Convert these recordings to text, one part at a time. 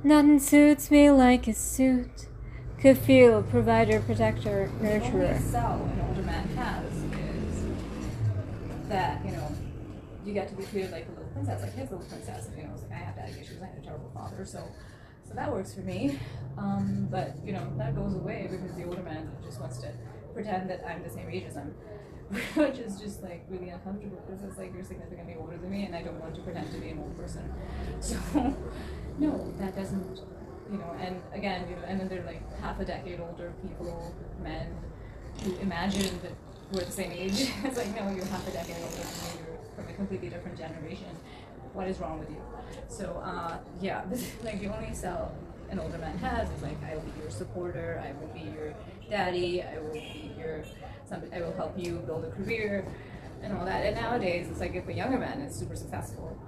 Nothing suits me like a suit. Could feel provider, protector, nurturer. The only sell an older man has is that, you get to be treated like a little princess, like his little princess. It's like I have daddy issues, I had a terrible father, so that works for me. But that goes away because the older man just wants to pretend that I'm the same age as him, which is just like really uncomfortable because it's like you're significantly older than me, and I don't want to pretend to be an old person. So no, that doesn't. And again, and then they're like half a decade older people, men, who imagine that we're the same age. It's like, no, you're half a decade older than me, you're from a completely different generation. What is wrong with you? So, yeah, this is like the only sell an older man has is like, I will be your supporter, I will be your daddy, I will help you build a career, and all that. And nowadays, it's like if a younger man is super successful,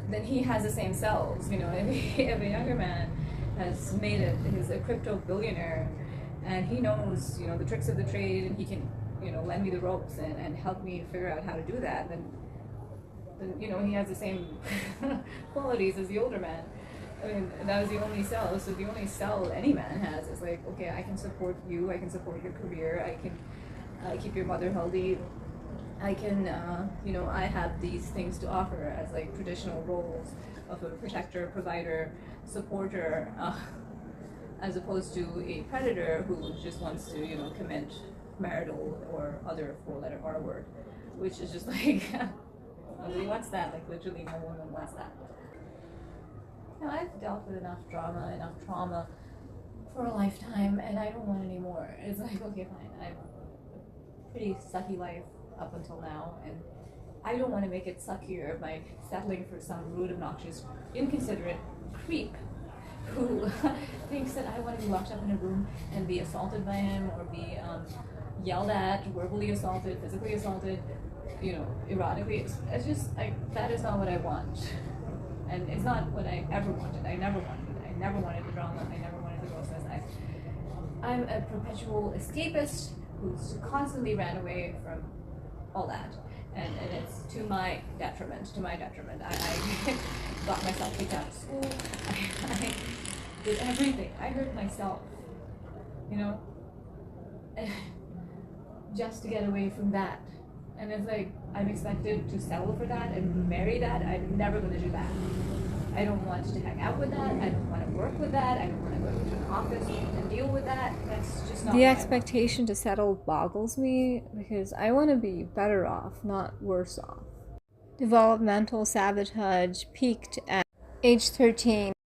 then he has the same selves. If a younger man has made it, he's a crypto billionaire, and he knows, the tricks of the trade, and he can, lend me the ropes and help me figure out how to do that, then he has the same qualities as the older man. I mean, that was the only sell. So the only sell any man has is like, okay, I can support you, I can support your career, I can keep your mother healthy, I can, I have these things to offer as like traditional roles of a protector, provider, supporter, as opposed to a predator who just wants to, commit marital or other four-letter R word, which is just like, nobody wants that. Like literally, no woman wants that. I've dealt with enough drama, enough trauma for a lifetime, and I don't want any more. It's like, okay, fine. I've a pretty sucky life up until now, and I don't want to make it suckier by settling for some rude, obnoxious, inconsiderate creep who thinks that I want to be locked up in a room and be assaulted by him, or be yelled at, verbally assaulted, physically assaulted, erotically. It's just like, that is not what I want, and it's not what I ever wanted. I never wanted the drama. I never wanted the grossness. I'm a perpetual escapist who's constantly ran away from all that, and it's to my detriment. I got myself kicked out of school. I did everything. I hurt myself, just to get away from that. And it's like, I'm expected to settle for that and marry that. I'm never going to do that. I don't want to hang out with that. I don't want to work with that. I don't want to go to an office and deal with that. That's just not the expectation to settle boggles me, because I want to be better off, not worse off. Developmental sabotage peaked at age 13.